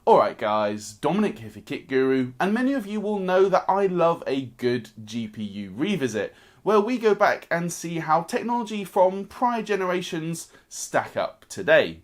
Alright guys, Dominic here for Kit Guru, and many of you will know that I love a good GPU revisit, where we go back and see how technology from prior generations stack up today.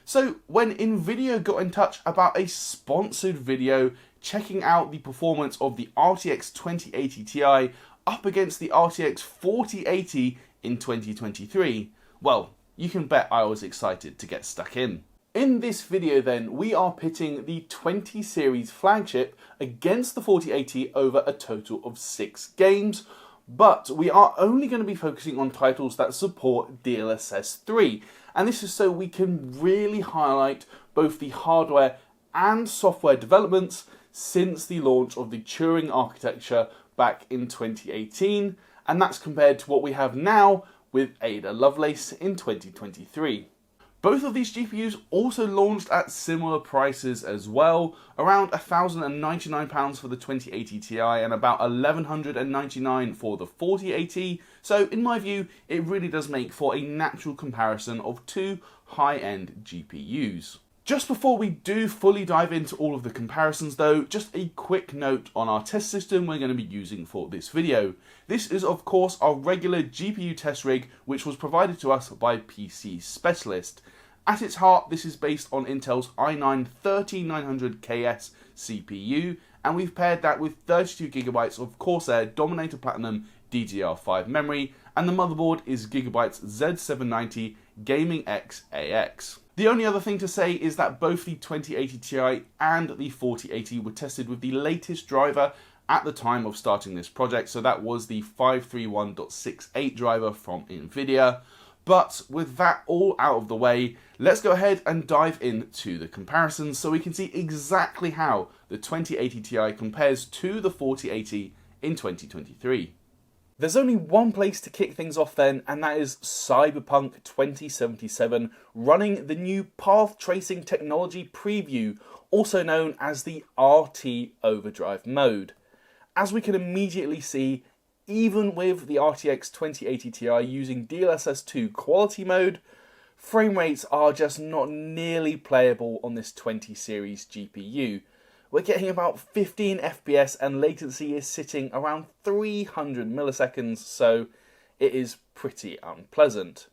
So when Nvidia got in touch about a sponsored video checking out the performance of the RTX 2080 Ti up against the RTX 4080 in 2023, well, you can bet I was excited to get stuck in. In this video then, we are pitting the 20 series flagship against the 4080 over a total of 6 games, but we are only going to be focusing on titles that support DLSS 3, and this is so we can really highlight both the hardware and software developments since the launch of the Turing architecture back in 2018, and that's compared to what we have now with Ada Lovelace in 2023. Both of these GPUs also launched at similar prices as well, around £1,099 for the 2080 Ti and about £1,199 for the 4080, so in my view it really does make for a natural comparison of two high-end GPUs. Just before we do fully dive into all of the comparisons though, just a quick note on our test system we're going to be using for this video. This is of course our regular GPU test rig which was provided to us by PC Specialist. At its heart, this is based on Intel's i9-13900KS CPU, and we've paired that with 32GB of Corsair Dominator Platinum DDR5 memory, and the motherboard is Gigabyte's Z790 Gaming X AX. The only other thing to say is that both the 2080 Ti and the 4080 were tested with the latest driver at the time of starting this project, so that was the 531.68 driver from Nvidia. But with that all out of the way, let's go ahead and dive into the comparisons so we can see exactly how the 2080 Ti compares to the 4080 in 2023. There's only one place to kick things off then, and that is Cyberpunk 2077 running the new path tracing technology preview, also known as the RT Overdrive mode. As we can immediately see, even with the RTX 2080 Ti using DLSS 2 quality mode, frame rates are just not nearly playable on this 20 series GPU. We're getting about 15 FPS and latency is sitting around 300 milliseconds, so it is pretty unpleasant.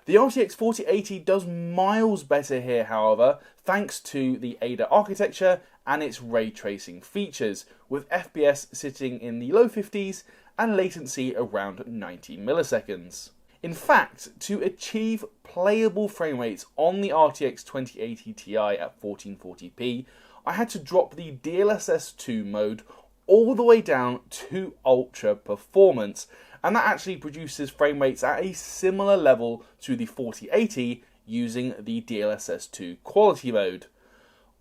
The RTX 4080 does miles better here, however, thanks to the Ada architecture and its ray tracing features, with FPS sitting in the low 50s and latency around 90 milliseconds. In fact, to achieve playable frame rates on the RTX 2080 Ti at 1440p, I had to drop the DLSS 2 mode all the way down to ultra performance, and that actually produces frame rates at a similar level to the 4080 using the DLSS 2 quality mode.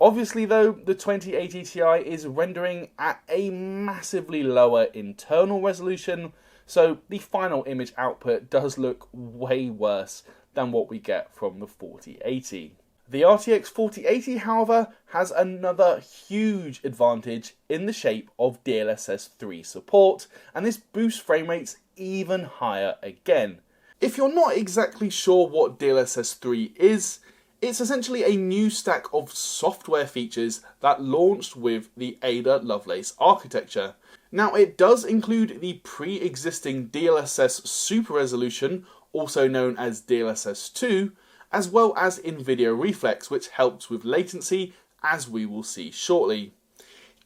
Obviously though, the 2080 Ti is rendering at a massively lower internal resolution, so the final image output does look way worse than what we get from the 4080. The RTX 4080, however, has another huge advantage in the shape of DLSS 3 support, and this boosts frame rates even higher again. If you're not exactly sure what DLSS 3 is, it's essentially a new stack of software features that launched with the Ada Lovelace architecture. Now, it does include the pre-existing DLSS Super Resolution, also known as DLSS 2, as well as Nvidia Reflex, which helps with latency, as we will see shortly.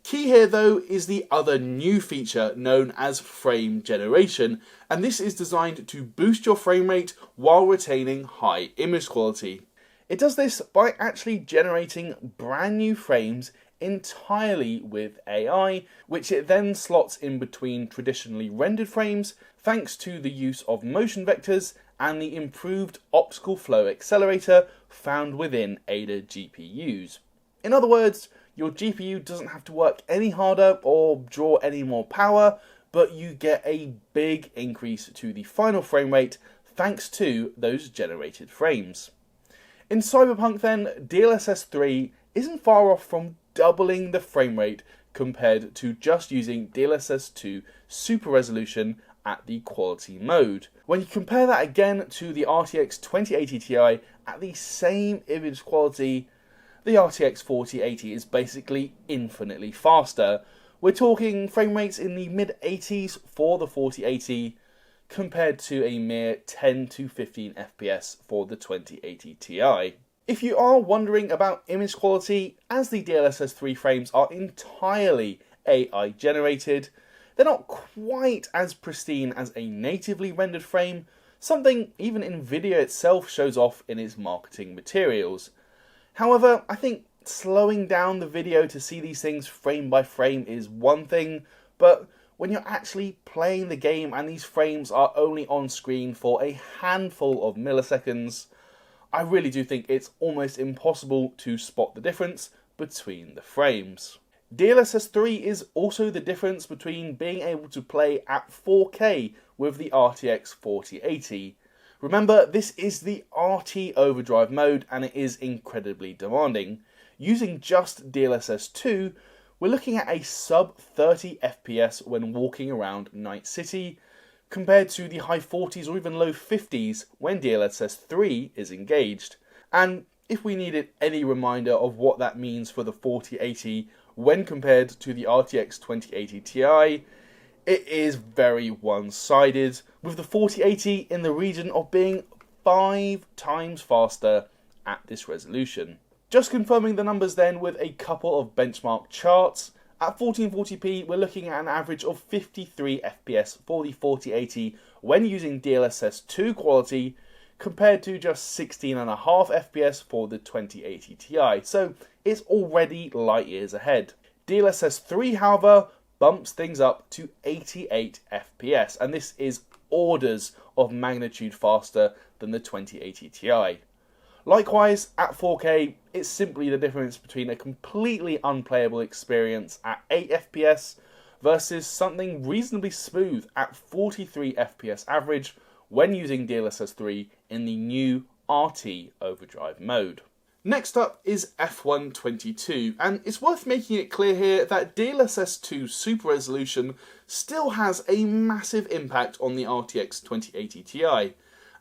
Key here though is the other new feature known as frame generation, and this is designed to boost your frame rate while retaining high image quality. It does this by actually generating brand new frames entirely with AI, which it then slots in between traditionally rendered frames thanks to the use of motion vectors and the improved optical flow accelerator found within Ada GPUs. In other words, your GPU doesn't have to work any harder or draw any more power, but you get a big increase to the final frame rate thanks to those generated frames. In Cyberpunk then, DLSS 3 isn't far off from doubling the frame rate compared to just using DLSS 2 Super Resolution at the quality mode. When you compare that again to the RTX 2080 Ti at the same image quality, the RTX 4080 is basically infinitely faster. We're talking frame rates in the mid-80s for the 4080 compared to a mere 10 to 15 FPS for the 2080 Ti. If you are wondering about image quality, as the DLSS 3 frames are entirely AI generated, they're not quite as pristine as a natively rendered frame, something even Nvidia itself shows off in its marketing materials. However, I think slowing down the video to see these things frame by frame is one thing, but when you're actually playing the game and these frames are only on screen for a handful of milliseconds, I really do think it's almost impossible to spot the difference between the frames. DLSS 3 is also the difference between being able to play at 4K with the RTX 4080. Remember, this is the RT Overdrive mode and it is incredibly demanding. Using just DLSS 2, we're looking at a sub 30 FPS when walking around Night City, compared to the high 40s or even low 50s when DLSS 3 is engaged. And if we needed any reminder of what that means for the 4080 when compared to the RTX 2080 Ti, it is very one-sided, with the 4080 in the region of being 5 times faster at this resolution. Just confirming the numbers then with a couple of benchmark charts. At 1440p, we're looking at an average of 53 FPS for the 4080 when using DLSS 2 quality, compared to just 16.5 FPS for the 2080 Ti, so it's already light years ahead. DLSS 3, however, bumps things up to 88 FPS, and this is orders of magnitude faster than the 2080 Ti. Likewise, at 4K, it's simply the difference between a completely unplayable experience at 8 FPS versus something reasonably smooth at 43 FPS average when using DLSS 3 in the new RT Overdrive mode. Next up is F122, and it's worth making it clear here that DLSS 2 Super Resolution still has a massive impact on the RTX 2080 Ti. At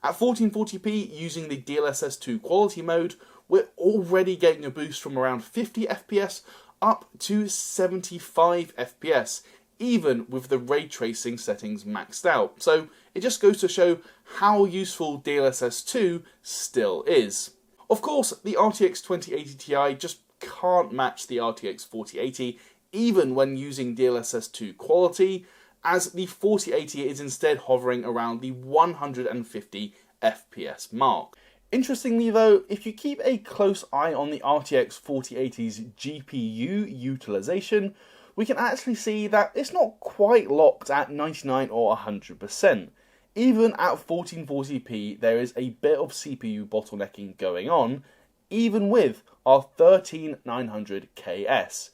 1440p, using the DLSS 2 quality mode, we're already getting a boost from around 50 FPS up to 75 FPS, even with the ray tracing settings maxed out. So it just goes to show how useful DLSS 2 still is. Of course, the RTX 2080 Ti just can't match the RTX 4080, even when using DLSS 2 quality, as the 4080 is instead hovering around the 150 FPS mark. Interestingly though, if you keep a close eye on the RTX 4080's GPU utilization, we can actually see that it's not quite locked at 99 or 100%. Even at 1440p, there is a bit of CPU bottlenecking going on, even with our 13900KS.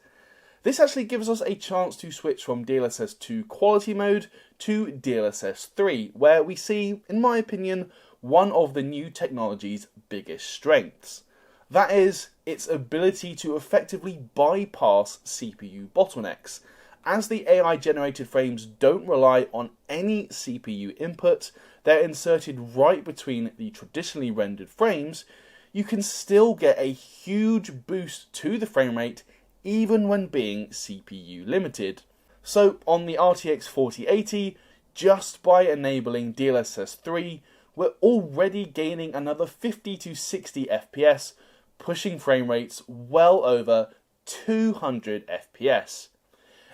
This actually gives us a chance to switch from DLSS 2 quality mode to DLSS 3, where we see, in my opinion, one of the new technology's biggest strengths. That is, its ability to effectively bypass CPU bottlenecks. As the AI-generated frames don't rely on any CPU input, they're inserted right between the traditionally rendered frames, you can still get a huge boost to the frame rate even when being CPU limited. So on the RTX 4080, just by enabling DLSS 3, we're already gaining another 50 to 60 FPS, pushing frame rates well over 200 FPS.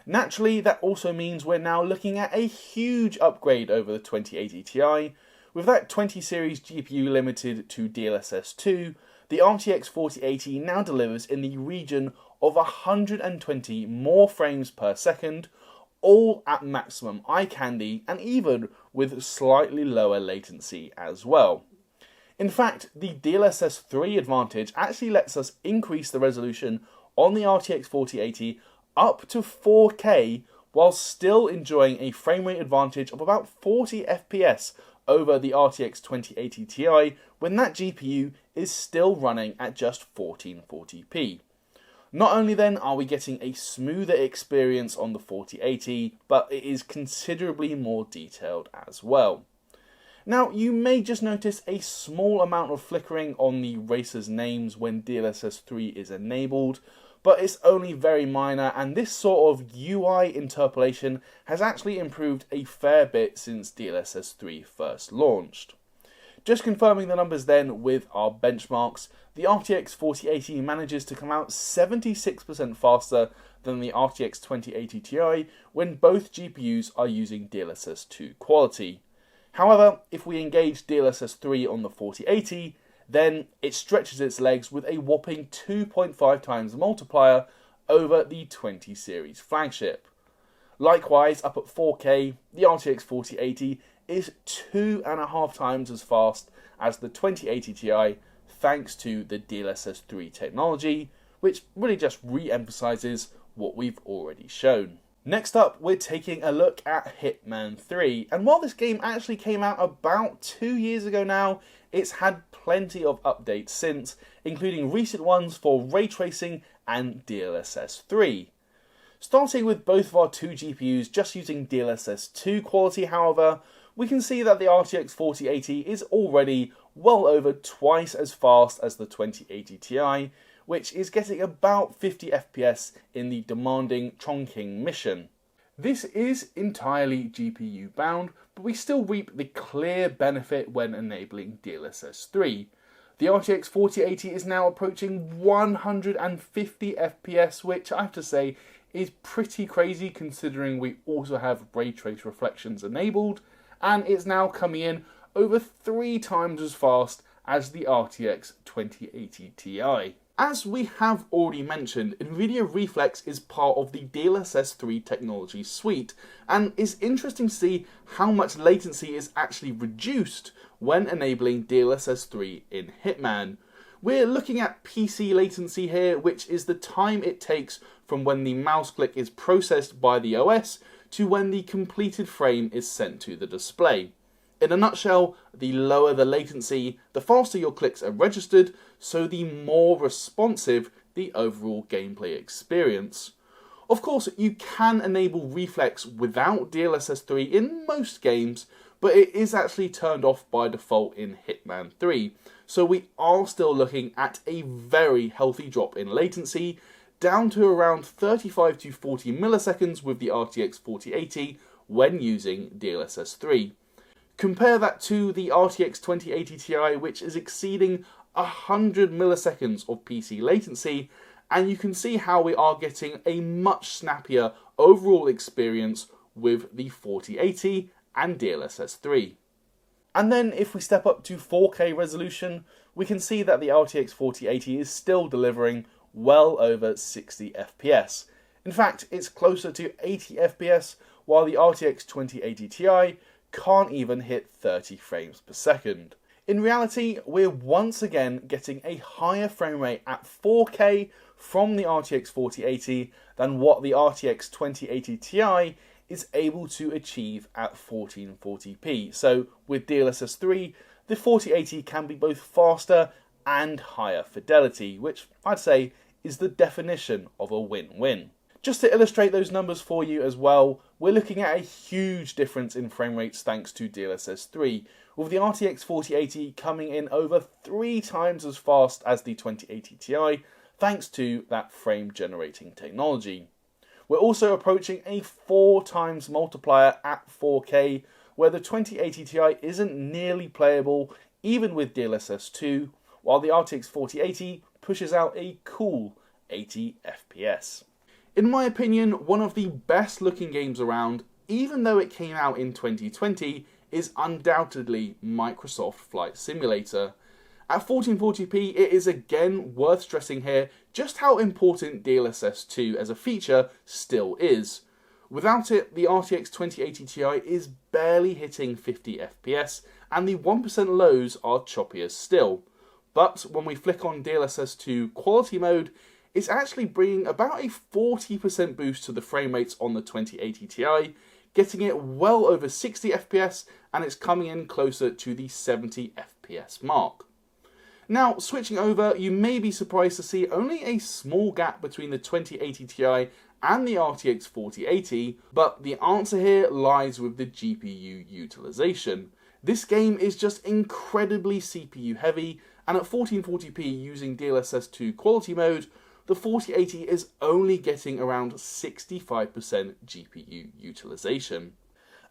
Naturally, that also means we're now looking at a huge upgrade over the 2080 Ti. With that 20 series GPU limited to DLSS 2, the RTX 4080 now delivers in the region of 120 more frames per second, all at maximum eye candy and even with slightly lower latency as well. In fact, the DLSS 3 advantage actually lets us increase the resolution on the RTX 4080 up to 4K while still enjoying a frame rate advantage of about 40 FPS over the RTX 2080 Ti when that GPU is still running at just 1440p. Not only then are we getting a smoother experience on the 4080, but it is considerably more detailed as well. Now, you may just notice a small amount of flickering on the racer's names when DLSS 3 is enabled, but it's only very minor, and this sort of UI interpolation has actually improved a fair bit since DLSS 3 first launched. Just confirming the numbers then with our benchmarks, the RTX 4080 manages to come out 76% faster than the RTX 2080 Ti when both GPUs are using DLSS 2 quality. However, if we engage DLSS 3 on the 4080, then it stretches its legs with a whopping 2.5 times multiplier over the 20 series flagship. Likewise, up at 4K, the RTX 4080 is 2.5 times as fast as the 2080 Ti thanks to the DLSS 3 technology, which really just re-emphasizes what we've already shown. Next up, we're taking a look at Hitman 3, and while this game actually came out about 2 years ago now, it's had plenty of updates since, including recent ones for ray tracing and DLSS 3. Starting with both of our two GPUs just using DLSS 2 quality, however, we can see that the RTX 4080 is already well over twice as fast as the 2080 Ti, which is getting about 50 FPS in the demanding Chongqing mission. This is entirely GPU bound, but we still reap the clear benefit when enabling DLSS 3. The RTX 4080 is now approaching 150 FPS, which I have to say is pretty crazy considering we also have ray trace reflections enabled, and it's now coming in over 3 times as fast as the RTX 2080 Ti. As we have already mentioned, Nvidia Reflex is part of the DLSS 3 technology suite, and it's interesting to see how much latency is actually reduced when enabling DLSS 3 in Hitman. We're looking at PC latency here, which is the time it takes from when the mouse click is processed by the OS to when the completed frame is sent to the display. In a nutshell, the lower the latency, the faster your clicks are registered, so the more responsive the overall gameplay experience. Of course, you can enable Reflex without DLSS 3 in most games, but it is actually turned off by default in Hitman 3, so we are still looking at a very healthy drop in latency, down to around 35 to 40 milliseconds with the RTX 4080 when using DLSS 3. Compare that to the RTX 2080 Ti, which is exceeding 100 milliseconds of PC latency, and you can see how we are getting a much snappier overall experience with the 4080 and DLSS 3. And then if we step up to 4K resolution, we can see that the RTX 4080 is still delivering well over 60 FPS. In fact, it's closer to 80 FPS, while the RTX 2080 Ti can't even hit 30 frames per second. In reality, we're once again getting a higher frame rate at 4K from the RTX 4080 than what the RTX 2080 Ti is able to achieve at 1440p. So with DLSS 3, the 4080 can be both faster and higher fidelity, which I'd say is the definition of a win-win. Just to illustrate those numbers for you as well, we're looking at a huge difference in frame rates thanks to DLSS 3, with the RTX 4080 coming in over 3 times as fast as the 2080 Ti thanks to that frame generating technology. We're also approaching a 4 times multiplier at 4K, where the 2080 Ti isn't nearly playable even with DLSS 2, while the RTX 4080 pushes out a cool 80 FPS. In my opinion, one of the best looking games around, even though it came out in 2020, is undoubtedly Microsoft Flight Simulator. At 1440p, it is again worth stressing here just how important DLSS 2 as a feature still is. Without it, the RTX 2080 Ti is barely hitting 50 FPS, and the 1% lows are choppier still. But when we flick on DLSS 2 quality mode, it's actually bringing about a 40% boost to the frame rates on the 2080 Ti, getting it well over 60 FPS, and it's coming in closer to the 70 FPS mark. Now, switching over, you may be surprised to see only a small gap between the 2080 Ti and the RTX 4080, but the answer here lies with the GPU utilization. This game is just incredibly CPU heavy, and at 1440p using DLSS 2 quality mode, the 4080 is only getting around 65% GPU utilization.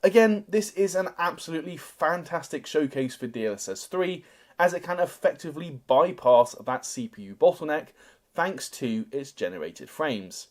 Again, this is an absolutely fantastic showcase for DLSS 3, as it can effectively bypass that CPU bottleneck thanks to its generated frames.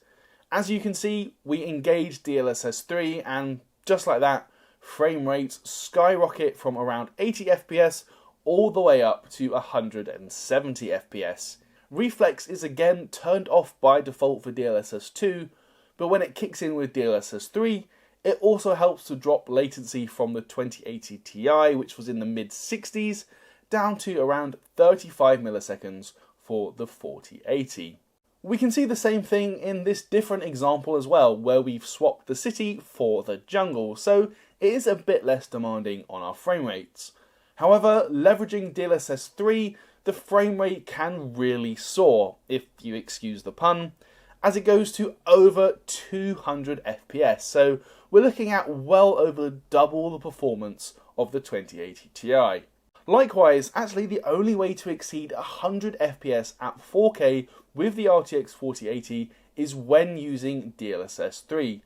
As you can see, we engage DLSS 3 and just like that, frame rates skyrocket from around 80 FPS all the way up to 170 FPS. Reflex is again turned off by default for DLSS 2, but when it kicks in with DLSS 3, it also helps to drop latency from the 2080 Ti, which was in the mid-60s, down to around 35 milliseconds for the 4080. We can see the same thing in this different example as well, where we've swapped the city for the jungle, so it is a bit less demanding on our frame rates. However, leveraging DLSS 3, the frame rate can really soar, if you excuse the pun, as it goes to over 200 FPS, so we're looking at well over double the performance of the 2080 Ti. Likewise, actually the only way to exceed 100 FPS at 4K with the RTX 4080 is when using DLSS 3.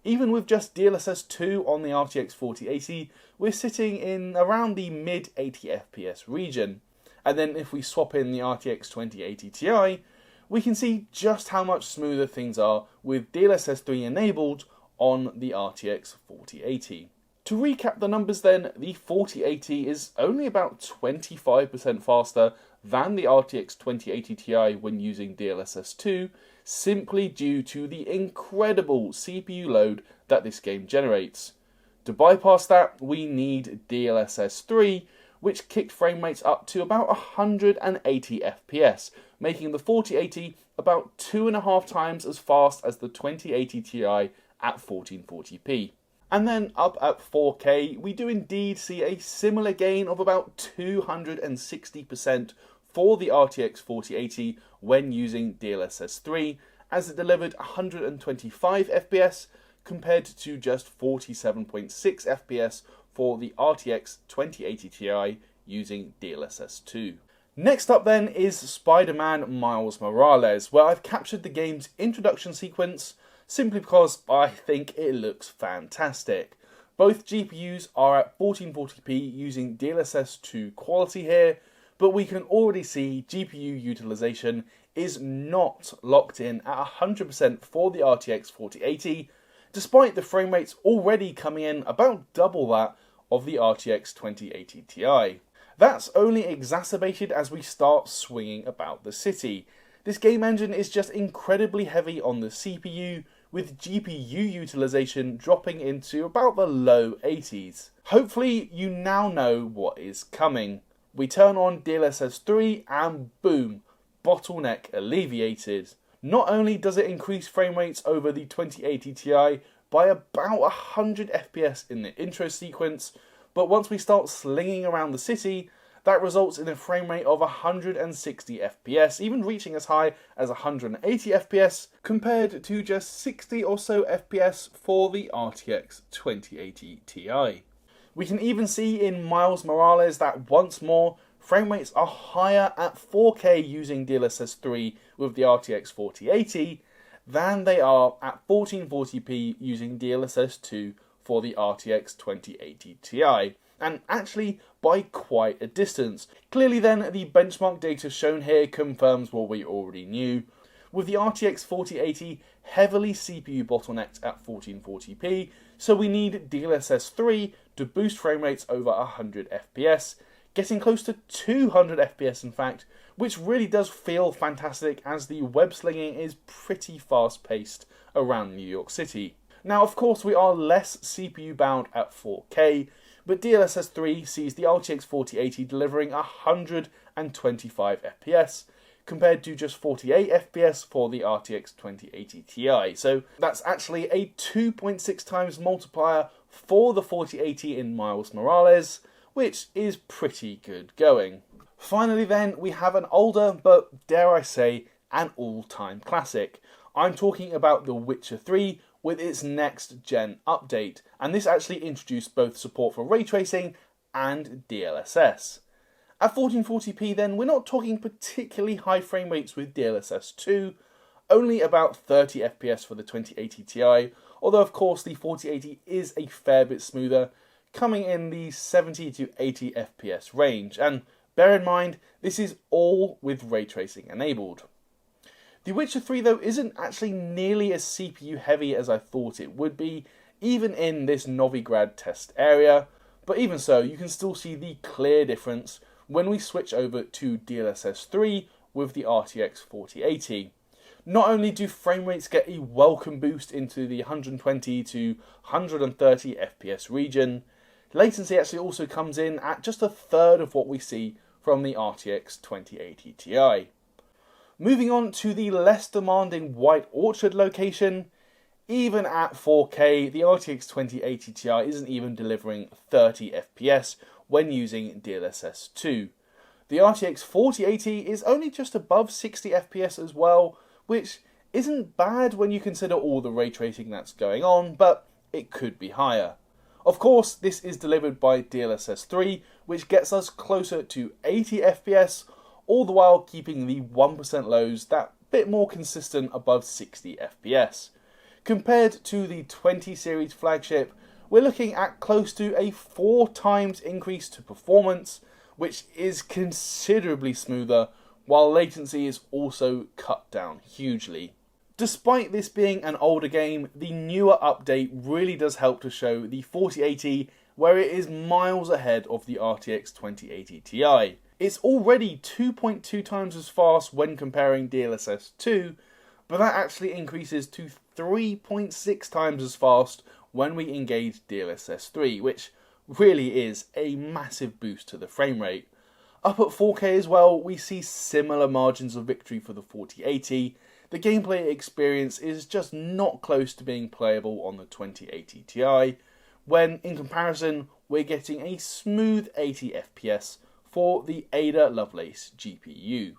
Even with just DLSS 2 on the RTX 4080, we're sitting in around the mid 80 FPS region. And then if we swap in the RTX 2080 Ti, we can see just how much smoother things are with DLSS 3 enabled on the RTX 4080. To recap the numbers then, the 4080 is only about 25% faster than the RTX 2080 Ti when using DLSS 2, simply due to the incredible CPU load that this game generates. To bypass that, we need DLSS 3, which kicked frame rates up to about 180 FPS, making the 4080 about 2.5 times as fast as the 2080 Ti at 1440p. And then up at 4K, we do indeed see a similar gain of about 260% for the RTX 4080 when using DLSS 3, as it delivered 125 FPS compared to just 47.6 FPS for the RTX 2080 Ti using DLSS 2. Next up then is Spider-Man Miles Morales, where I've captured the game's introduction sequence simply because I think it looks fantastic. Both GPUs are at 1440p using DLSS 2 quality here, but we can already see GPU utilization is not locked in at 100% for the RTX 4080, despite the frame rates already coming in about double that of the RTX 2080 Ti. That's only exacerbated as we start swinging about the city. This game engine is just incredibly heavy on the CPU, with GPU utilization dropping into about the low 80s. Hopefully you now know what is coming. We turn on DLSS 3 and boom, bottleneck alleviated. Not only does it increase frame rates over the 2080 Ti by about 100 FPS in the intro sequence, but once we start slinging around the city, that results in a frame rate of 160 FPS, even reaching as high as 180 FPS, compared to just 60 or so FPS for the RTX 2080 Ti. We can even see in Miles Morales that once more, frame rates are higher at 4K using DLSS 3 with the RTX 4080 than they are at 1440p using DLSS 2 for the RTX 2080 Ti. And actually by quite a distance. Clearly then, the benchmark data shown here confirms what we already knew, with the RTX 4080 heavily CPU bottlenecked at 1440p, so we need DLSS 3 to boost frame rates over 100 FPS, getting close to 200 FPS in fact, which really does feel fantastic as the web slinging is pretty fast paced around New York City. Now of course we are less CPU bound at 4K, but DLSS 3 sees the RTX 4080 delivering 125 FPS, compared to just 48 FPS for the RTX 2080 Ti. So that's actually a 2.6 times multiplier for the 4080 in Miles Morales, which is pretty good going. Finally then, we have an older, but dare I say, an all-time classic. I'm talking about The Witcher 3 with its next gen update, and this actually introduced both support for ray tracing and DLSS. At 1440p then, we're not talking particularly high frame rates with DLSS 2, only about 30 FPS for the 2080 Ti, although of course the 4080 is a fair bit smoother, coming in the 70 to 80 FPS range, and bear in mind, this is all with ray tracing enabled. The Witcher 3 though isn't actually nearly as CPU heavy as I thought it would be, even in this Novigrad test area, but even so, you can still see the clear difference when we switch over to DLSS 3 with the RTX 4080. Not only do frame rates get a welcome boost into the 120 to 130 FPS region, latency actually also comes in at just a third of what we see from the RTX 2080 Ti. Moving on to the less demanding White Orchard location, even at 4K, the RTX 2080 Ti isn't even delivering 30 FPS when using DLSS 2. The RTX 4080 is only just above 60 FPS as well, which isn't bad when you consider all the ray tracing that's going on, but it could be higher. Of course, this is delivered by DLSS 3, which gets us closer to 80 FPS, all the while keeping the 1% lows that bit more consistent above 60 FPS. Compared to the 20 series flagship, we're looking at close to a 4 times increase to performance, which is considerably smoother, while latency is also cut down hugely. Despite this being an older game, the newer update really does help to show the 4080 where it is miles ahead of the RTX 2080 Ti. It's already 2.2 times as fast when comparing DLSS 2, but that actually increases to 3.6 times as fast when we engage DLSS 3, which really is a massive boost to the frame rate. Up at 4K as well, we see similar margins of victory for the 4080. The gameplay experience is just not close to being playable on the 2080 Ti, when in comparison we're getting a smooth 80 FPS for the Ada Lovelace GPU.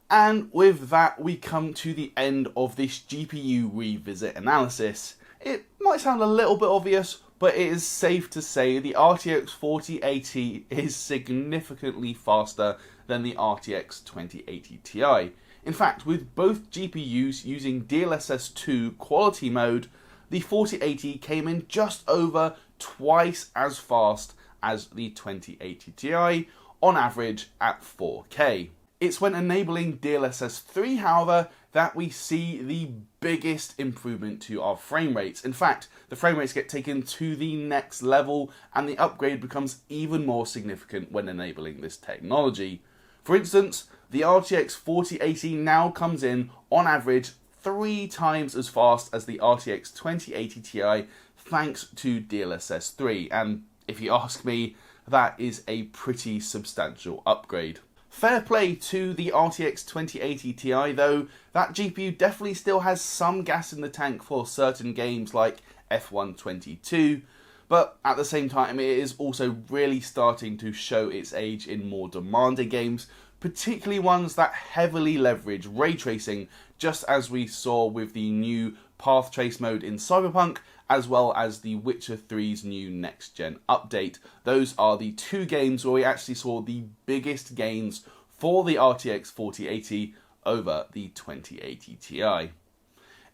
And with that, we come to the end of this GPU revisit analysis. It might sound a little bit obvious, but it is safe to say the RTX 4080 is significantly faster than the RTX 2080 Ti. In fact, with both GPUs using DLSS 2 quality mode, the 4080 came in just over twice as fast as the 2080 Ti, on average at 4K. It's when enabling DLSS 3, however, that we see the biggest improvement to our frame rates. In fact, the frame rates get taken to the next level, and the upgrade becomes even more significant when enabling this technology. For instance, the RTX 4080 now comes in, on average, 3 times as fast as the RTX 2080 Ti, thanks to DLSS 3, and if you ask me, that is a pretty substantial upgrade. Fair play to the RTX 2080 Ti though, that GPU definitely still has some gas in the tank for certain games like F1 22, but at the same time it is also really starting to show its age in more demanding games, particularly ones that heavily leverage ray tracing, just as we saw with the new path trace mode in Cyberpunk, as well as the Witcher 3's new next-gen update. Those are the 2 games where we actually saw the biggest gains for the RTX 4080 over the 2080 Ti.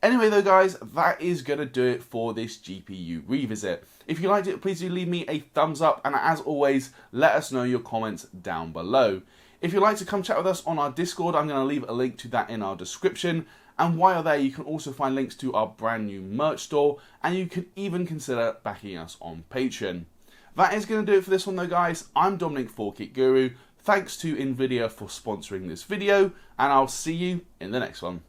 Anyway though guys, that is going to do it for this GPU revisit. If you liked it, please do leave me a thumbs up, and as always, let us know your comments down below. If you'd like to come chat with us on our Discord, I'm going to leave a link to that in our description. And while you're there, you can also find links to our brand new merch store, and you can even consider backing us on Patreon. That is going to do it for this one though guys. I'm Dominic 4Kit Guru. Thanks to Nvidia for sponsoring this video, and I'll see you in the next one.